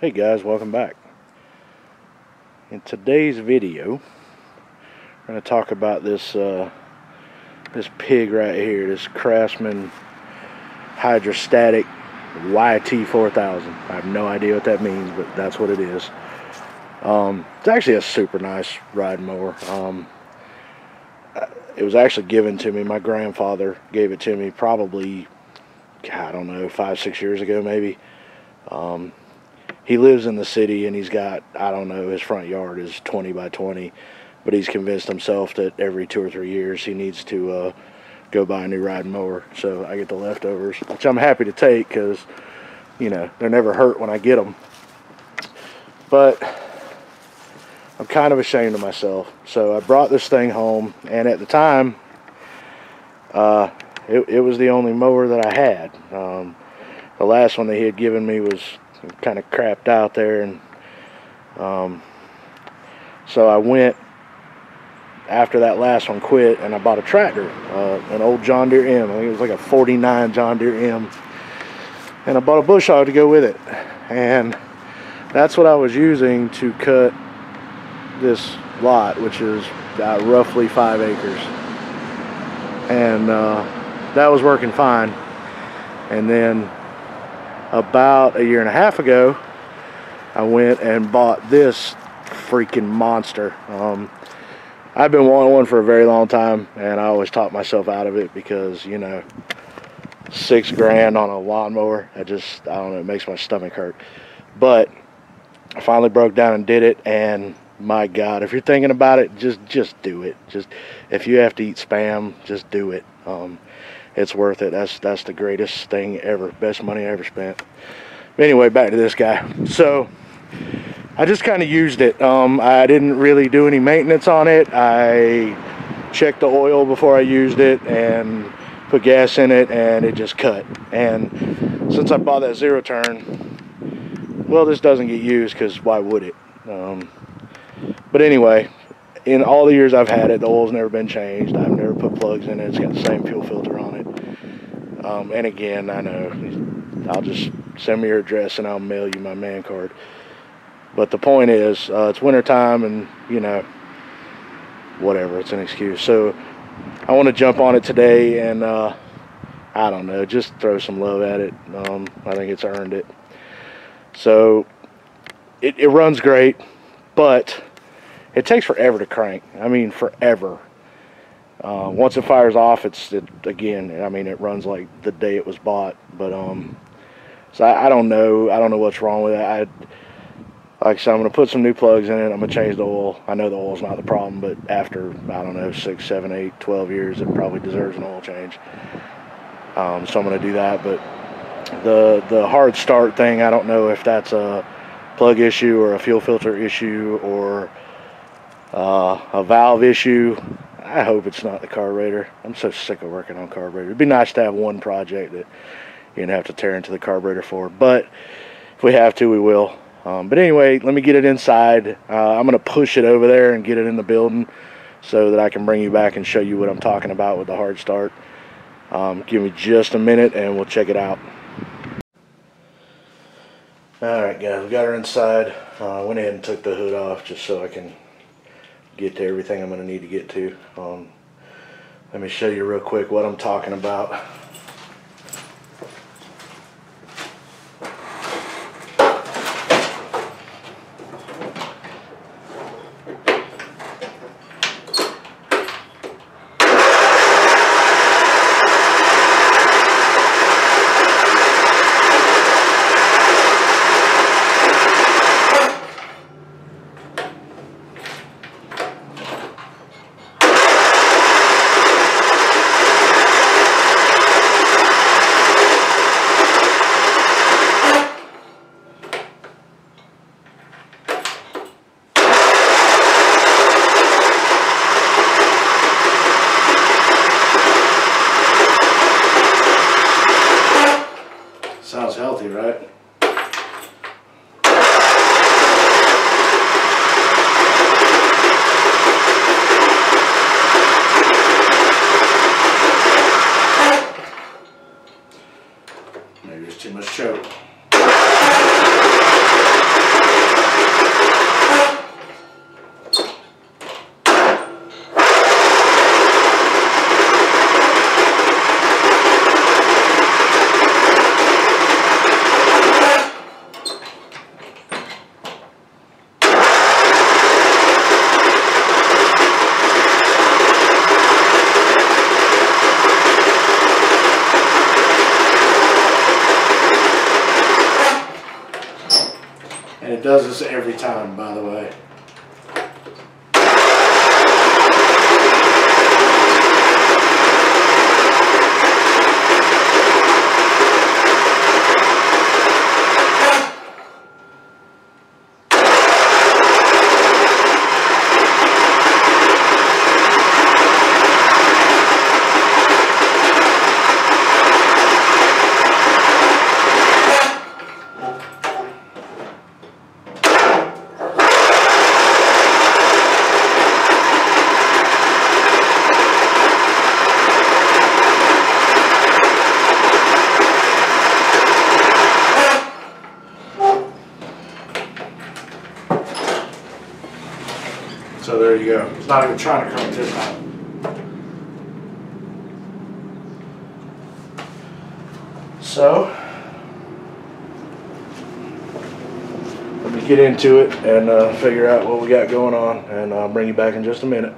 Hey guys, welcome back. In today's video, we're going to talk about this this pig right here, this Craftsman hydrostatic YT4000. I have no idea what that means, but that's what it is. It's actually a super nice ride mower. It was actually given to me. My grandfather gave it to me probably, I don't know, 5-6 years ago maybe. He lives in the city and he's got, I don't know, his front yard is 20 by 20, but he's convinced himself that every 2 or 3 years he needs to go buy a new riding mower. So I get the leftovers, which I'm happy to take because, you know, they're never hurt when I get them. But I'm kind of ashamed of myself. So I brought this thing home, and at the time, it was the only mower that I had. The last one that he had given me was kind of crapped out there, and so I went after that last one quit, and I bought a tractor, an old John Deere M. I think it was like a 49 John Deere M, and I bought a bush hog to go with it, and that's what I was using to cut this lot, which is roughly 5 acres, and that was working fine. And then about 1.5 years ago, I went and bought this freaking monster. I've been wanting one for a very long time, and I always talked myself out of it because, you know, $6 grand on a lawnmower, I don't know, it makes my stomach hurt. But I finally broke down and did it, and my God, if you're thinking about it, just do it. Just, if you have to eat Spam, just do it. It's worth it. That's the greatest thing ever. Best money I ever spent. But anyway, back to this guy. So I just kind of used it. I didn't really do any maintenance on it. I checked the oil before I used it and put gas in it, and it just cut. And since I bought that zero turn, well, this doesn't get used because why would it? But anyway, in all the years I've had it, the oil's never been changed. I've never put plugs in it. It's got the same fuel filter on it. And again, I know, I'll just send me your address and I'll mail you my man card. But the point is, it's winter time, and, you know, whatever, it's an excuse. So I want to jump on it today and, I don't know, just throw some love at it. I think it's earned it. So it runs great, but it takes forever to crank. I mean, forever. Once it fires off, again, I mean, it runs like the day it was bought. But so I don't know. I don't know what's wrong with it. Like I said, I'm going to put some new plugs in it. I'm going to change the oil. I know the oil's not the problem, but after, I don't know, 6, 7, 8, 12 years, it probably deserves an oil change. So I'm going to do that. But the hard start thing, I don't know if that's a plug issue or a fuel filter issue or a valve issue. I hope it's not the carburetor. I'm so sick of working on carburetor. It'd be nice to have one project that you don't have to tear into the carburetor for, but if we have to, we will. But anyway, let me get it inside. I'm going to push it over there and get it in the building so that I can bring you back and show you what I'm talking about with the hard start. Give me just a minute and we'll check it out. Alright guys, we got her inside. I went ahead and took the hood off just so I can get to everything I'm going to need to get to. Let me show you real quick what I'm talking about. And it does this every time, by the way. So there you go. It's not even trying to crank this out. So let me get into it and figure out what we got going on, and I'll bring you back in just a minute.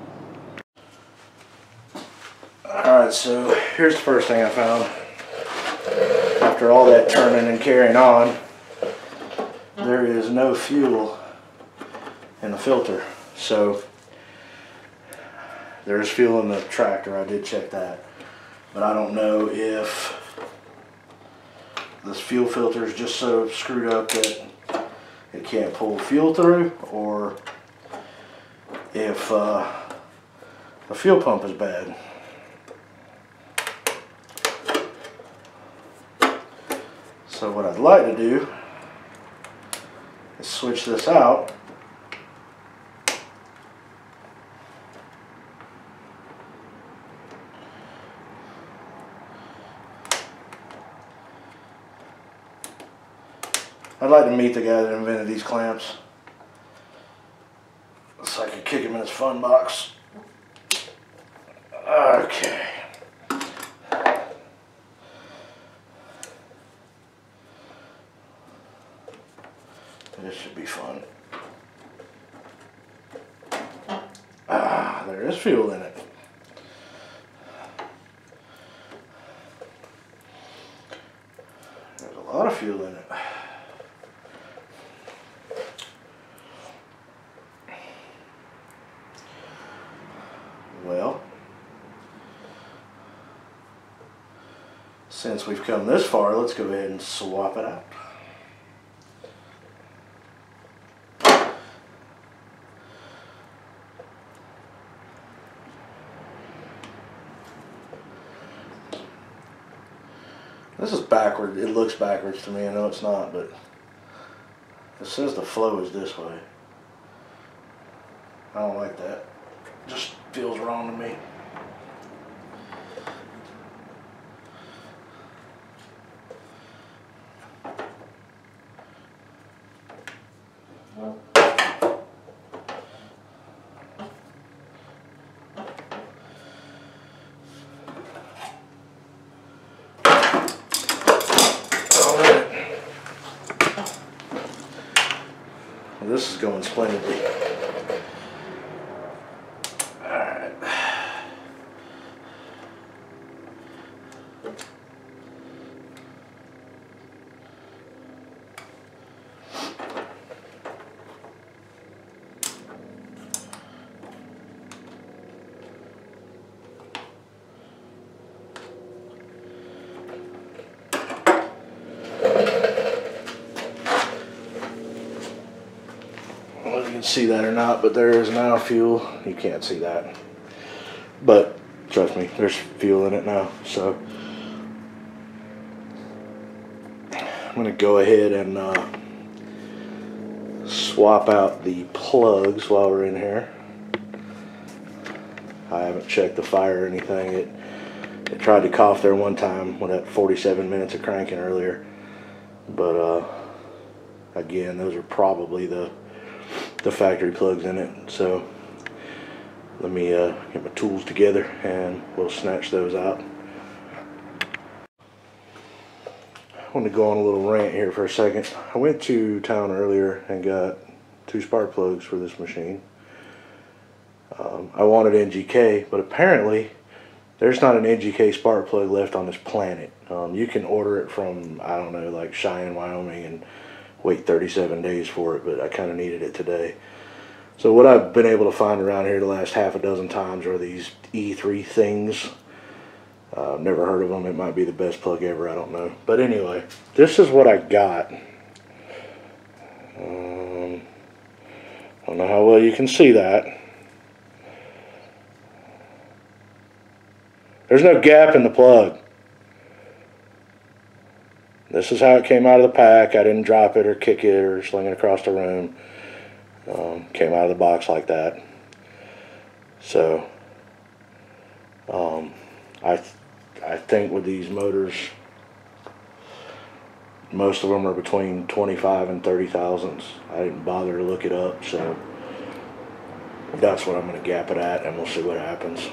Alright, so here's the first thing I found. After all that turning and carrying on, there is no fuel in the filter. So there's fuel in the tractor, I did check that, but I don't know if this fuel filter is just so screwed up that it can't pull fuel through, or if the fuel pump is bad. So what I'd like to do is switch this out. I'd like to meet the guy that invented these clamps, so I could kick him in his fun box. Okay. This should be fun. Ah, there is fuel in it. There's a lot of fuel in it. Well, since we've come this far, let's go ahead and swap it out. This is backward. It looks backwards to me. I know it's not, but it says the flow is this way. I don't like that. It just feels wrong to me. This is going splendidly. Alright. You can see that or not, but there is now fuel. You can't see that, but trust me, there's fuel in it now. So I'm going to go ahead and swap out the plugs while we're in here. I haven't checked the fire or anything. It tried to cough there one time with that 47 minutes of cranking earlier, but again, those are probably the factory plugs in it. So let me get my tools together and we'll snatch those out. I want to go on a little rant here for a second. I went to town earlier and got 2 spark plugs for this machine. I wanted NGK, but apparently there's not an NGK spark plug left on this planet. You can order it from, I don't know, like Cheyenne, Wyoming, and wait 37 days for it, but I kind of needed it today. So what I've been able to find around here the last half a dozen times are these E3 things. I've never heard of them. It might be the best plug ever, I don't know. But anyway, this is what I got. I don't know how well you can see that. There's no gap in the plug. This is how it came out of the pack. I didn't drop it or kick it or sling it across the room. Came out of the box like that. So I think with these motors, most of them are between 25 and 30 thousandths. I didn't bother to look it up, so that's what I'm going to gap it at, and we'll see what happens.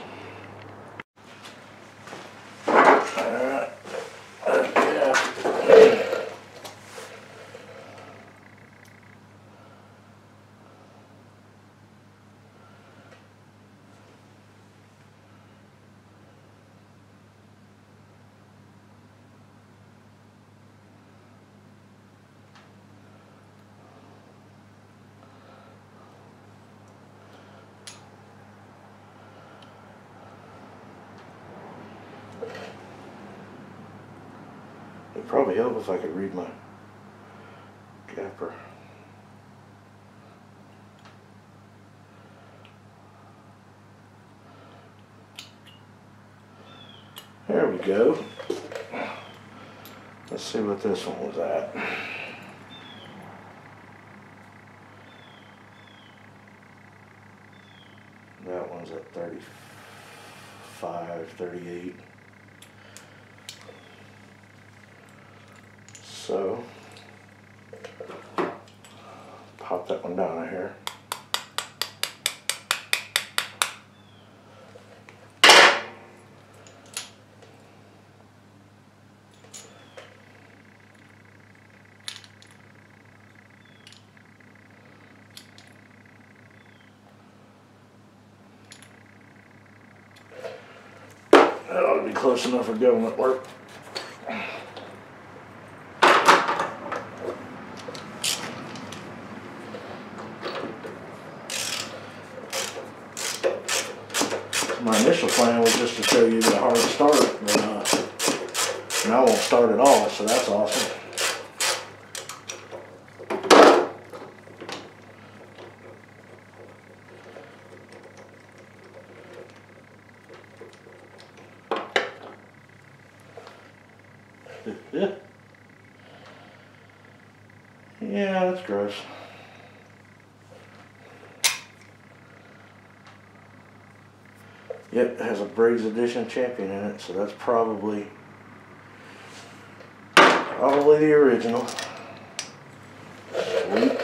It'd probably help if I could read my gapper. There we go. Let's see what this one was at. That one's at 35, 38. So, pop that one down here. That ought to be close enough for government work. My initial plan was just to show you the hard start, but and I won't start at all, so that's awesome. Yeah, that's gross. Yep, it has a Briggs Edition Champion in it, so that's probably the original. Sweet.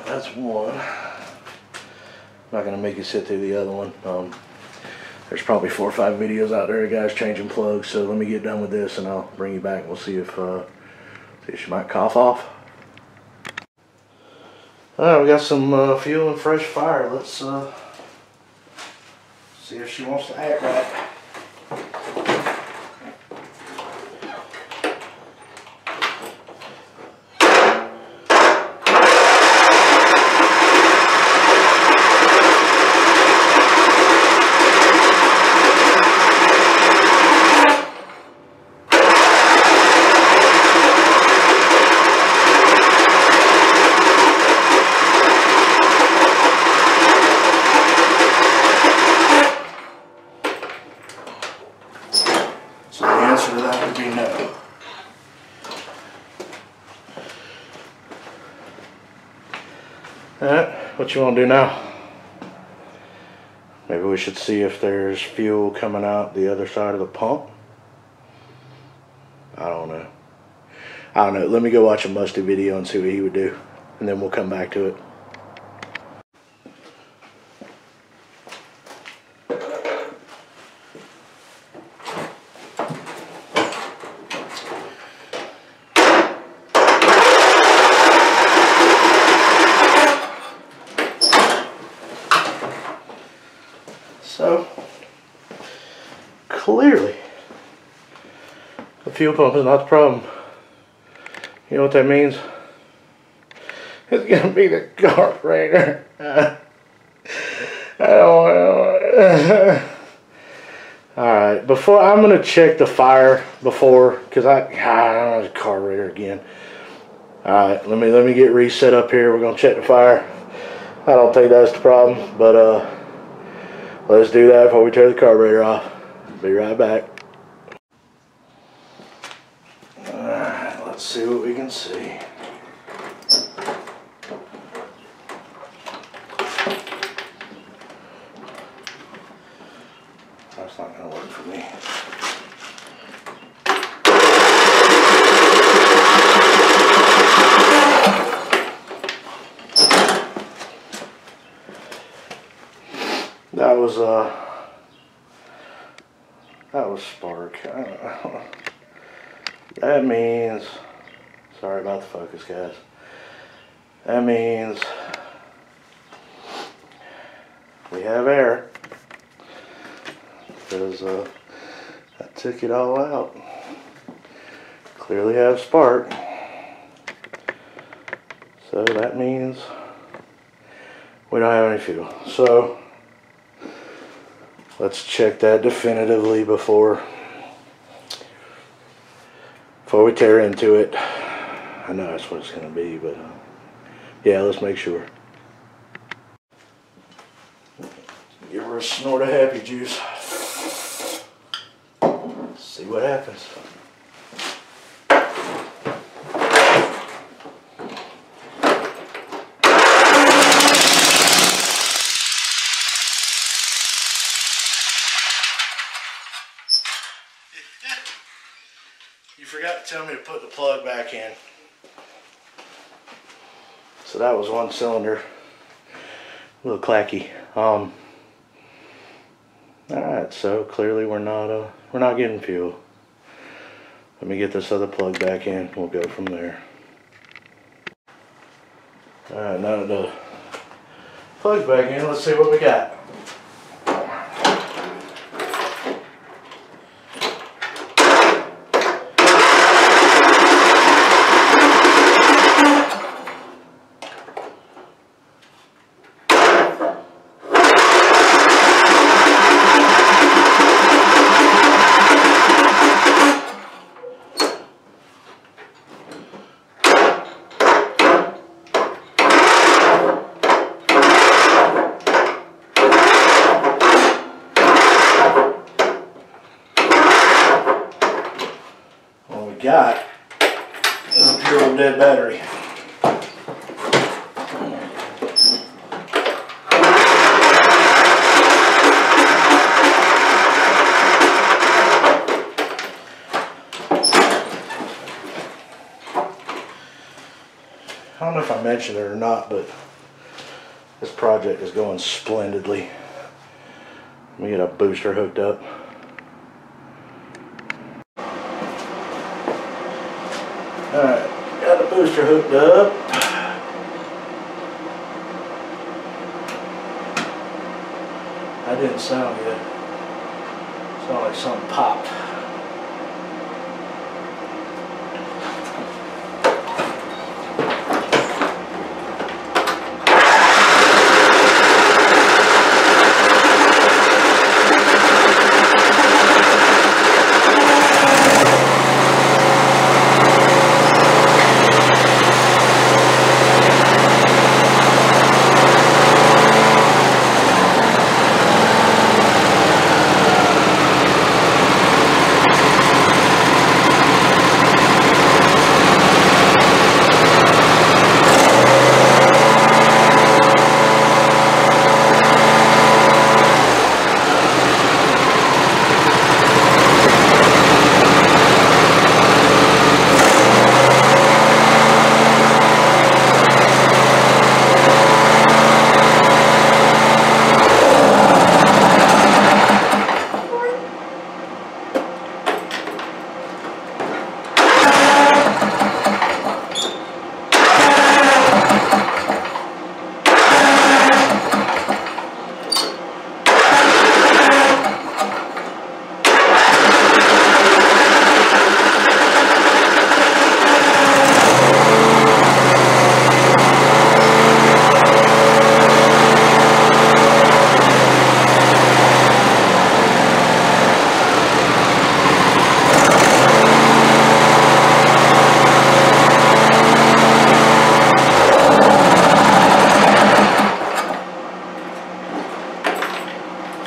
That's one. I'm not going to make you sit through the other one. There's probably 4 or 5 videos out there of guys changing plugs, so let me get done with this and I'll bring you back and we'll see if she might cough off. Alright, we got some fuel and fresh fire. Let's see if she wants to act right. So the answer to that would be no. Alright, what you want to do now? Maybe we should see if there's fuel coming out the other side of the pump. I don't know. Let me go watch a Musty video and see what he would do, and then we'll come back to it. So, clearly, the fuel pump is not the problem. You know what that means? It's going to be the carburetor. I don't know. Alright, I'm going to check the fire before, because I don't know the carburetor again. Alright, let me get reset up here. We're going to check the fire. I don't think that's the problem, but let's do that before we turn the carburetor off. Be right back. Alright, let's see what we can see. That's not going to work for me. That was spark. That means, sorry about the focus, guys. That means we have air, because I took it all out. Clearly have spark. So that means we don't have any fuel. So let's check that definitively before we tear into it. I know that's what it's going to be, but yeah, let's make sure. Give her a snort of happy juice. See what happens. You forgot to tell me to put the plug back in. So that was one cylinder. A little clacky. Alright, so clearly we're not getting fuel. Let me get this other plug back in. We'll go from there. Alright, now that the plug's back in, let's see what we got. Got is a pure old dead battery. I don't know if I mentioned it or not, but this project is going splendidly. Let me get a booster hooked up. Alright, got the booster hooked up. That didn't sound good. Sounded like something popped.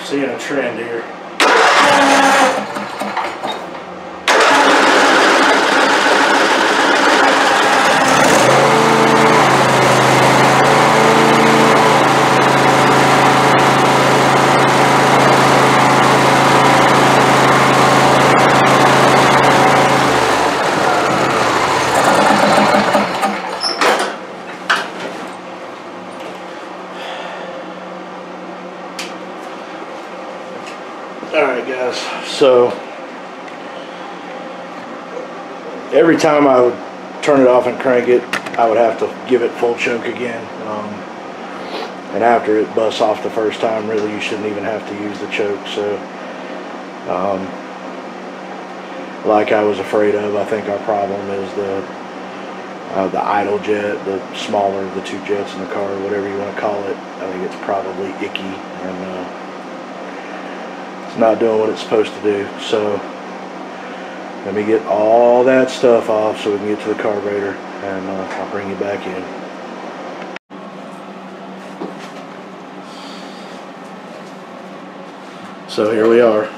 seeing a trend here. Alright guys, so every time I would turn it off and crank it, I would have to give it full choke again. And after it busts off the first time, really you shouldn't even have to use the choke. So like I was afraid of, I think our problem is the idle jet, the smaller of the two jets in the car, whatever you want to call it. I think it's probably icky and not doing what it's supposed to do. So let me get all that stuff off so we can get to the carburetor, and I'll bring you back in. So here we are,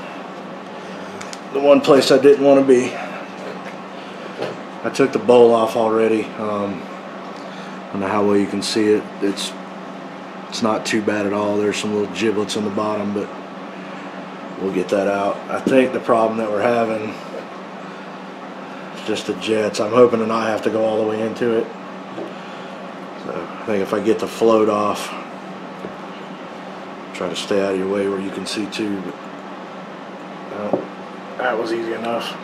the one place I didn't want to be. I took the bowl off already. I don't know how well you can see it. It's not too bad at all. There's some little giblets on the bottom, but we'll get that out. I think the problem that we're having is just the jets. I'm hoping to not have to go all the way into it. So I think if I get the float off, try to stay out of your way where you can see too, but well, that was easy enough.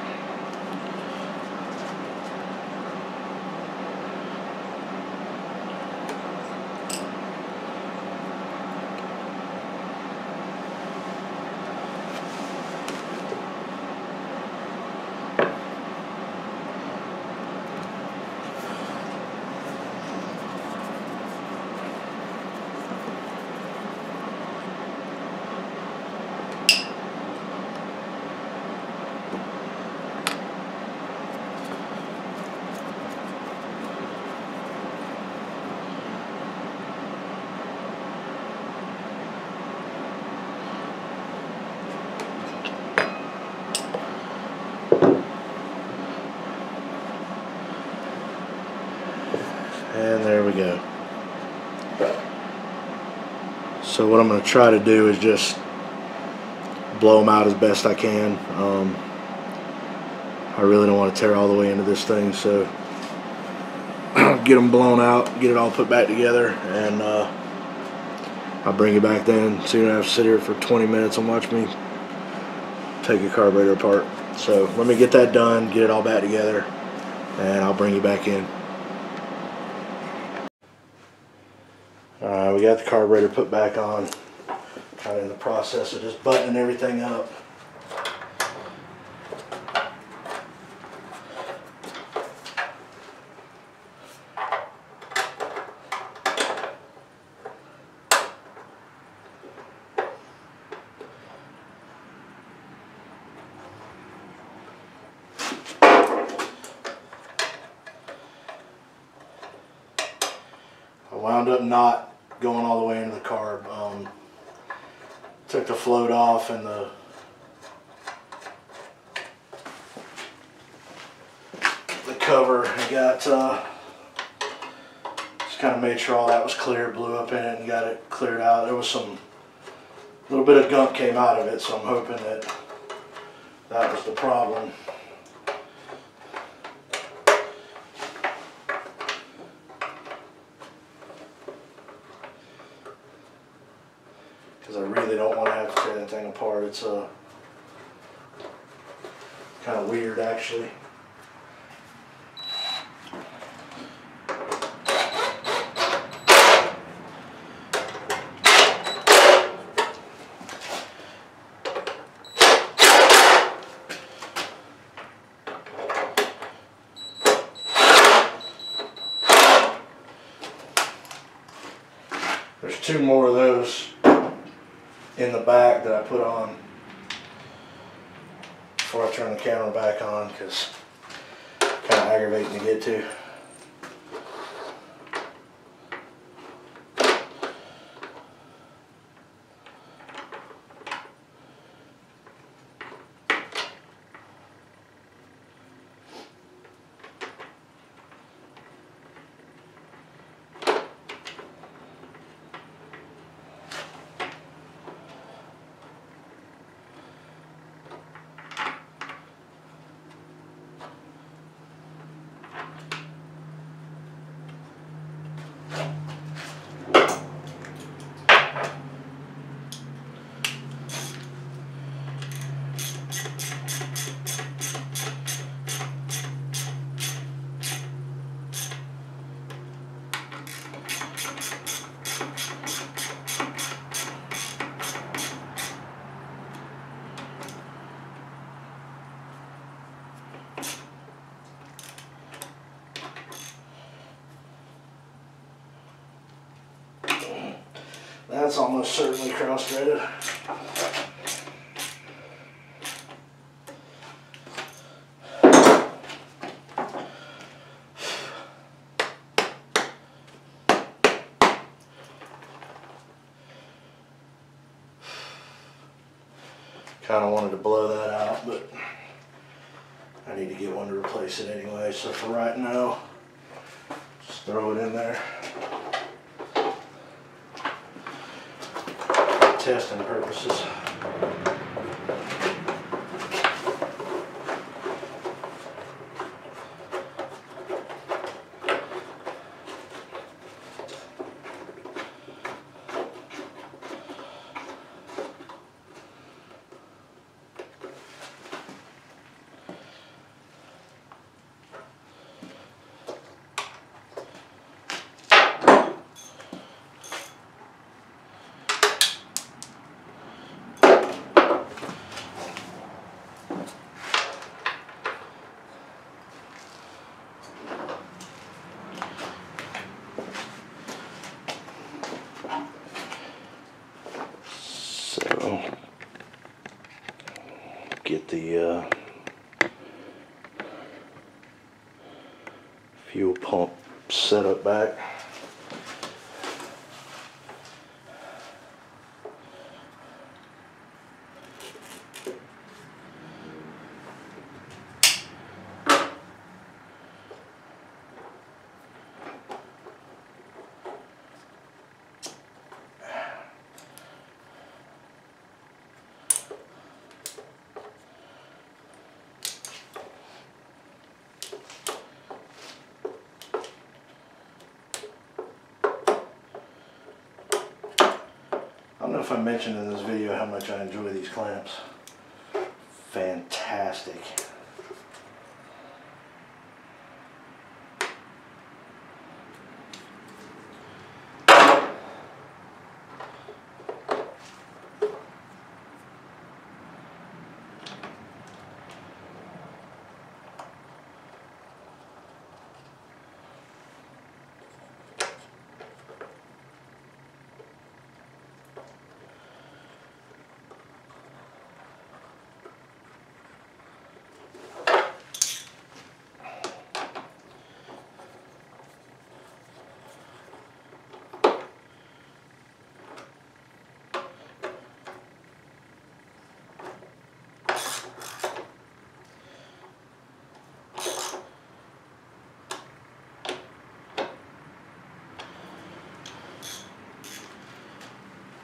And there we go. So what I'm going to try to do is just blow them out as best I can. I really don't want to tear all the way into this thing, so get them blown out, get it all put back together, and I'll bring you back then. So you don't have to sit here for 20 minutes and watch me take a carburetor apart. So let me get that done, get it all back together, and I'll bring you back in. We got the carburetor put back on. Kind of in the process of just buttoning everything up. I wound up not going all the way into the carb. Took the float off and the cover. I got just kind of made sure all that was clear, blew up in it and got it cleared out. There was some little bit of gunk came out of it, so I'm hoping that that was the problem. Because I really don't want to have to tear that thing apart. It's kind of weird, actually. There's two more of those in the back that I put on before I turn the camera back on, because it's kind of aggravating to get to. that's almost certainly cross-threaded. Kind of wanted to blow that out, but I need to get one to replace it anyway. So for right now, just throw it in there. For testing purposes. Get the fuel pump set up back. I don't know if I mentioned in this video how much I enjoy these clamps. Fantastic.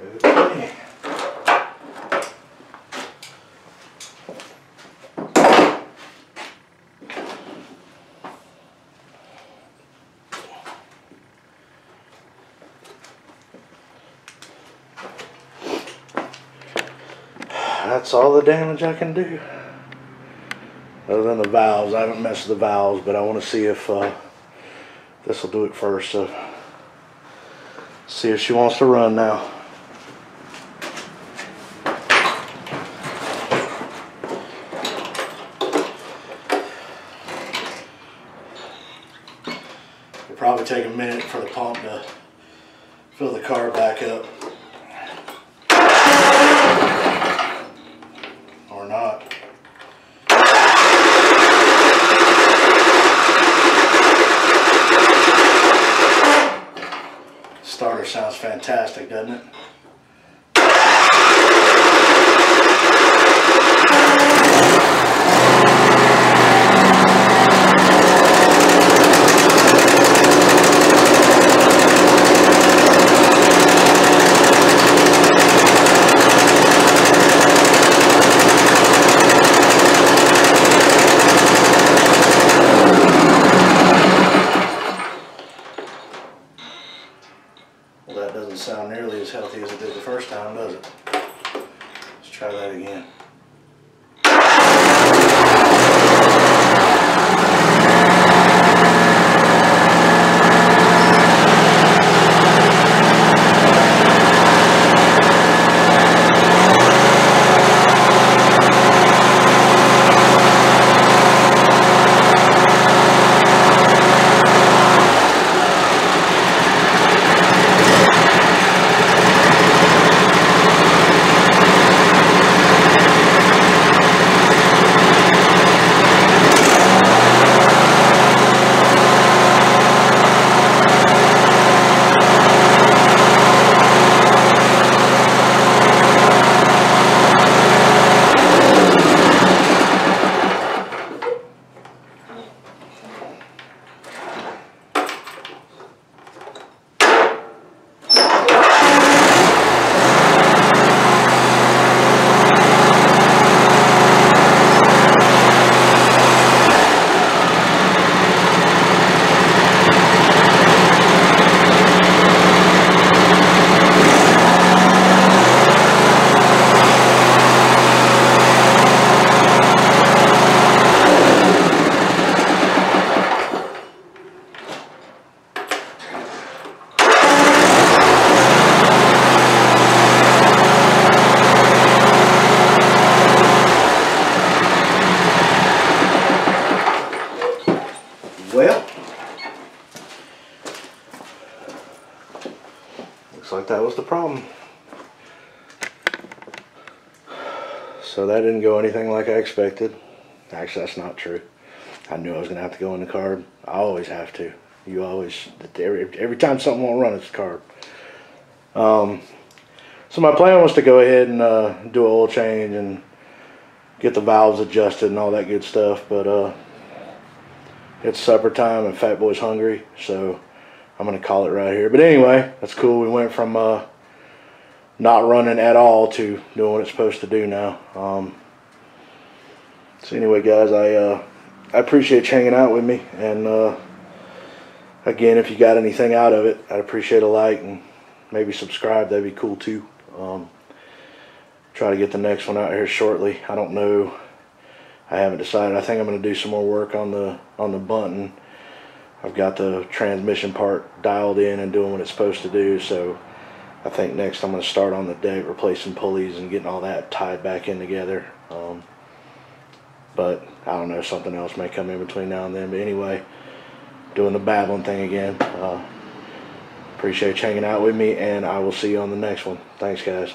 Okay. That's all the damage I can do. Other than the valves, I haven't messed with the valves, but I want to see if this will do it first. So, see if she wants to run now. It'll probably take a minute for the pump to fill the car back up. Or not. Starter sounds fantastic, doesn't it? Well, that doesn't sound nearly as healthy as it did the first time, does it? Let's try that again. problem. So that didn't go anything like I expected. Actually, that's not true. I knew I was gonna have to go in the carb. I always have to. You always, every time something won't run, it's carb. So my plan was to go ahead and do an oil change and get the valves adjusted and all that good stuff, but it's supper time and Fat Boy's hungry, so I'm gonna call it right here. But anyway, that's cool. We went from not running at all to doing what it's supposed to do now. So anyway, guys, I appreciate you hanging out with me, and again, if you got anything out of it, I'd appreciate a like and maybe subscribe. That'd be cool too. Try to get the next one out here shortly. I don't know. I haven't decided. I think I'm going to do some more work on the bunting. I've got the transmission part dialed in and doing what it's supposed to do. So I think next I'm going to start on the deck, replacing pulleys and getting all that tied back in together. But I don't know. Something else may come in between now and then. But anyway, doing the babbling thing again. Appreciate you hanging out with me, and I will see you on the next one. Thanks, guys.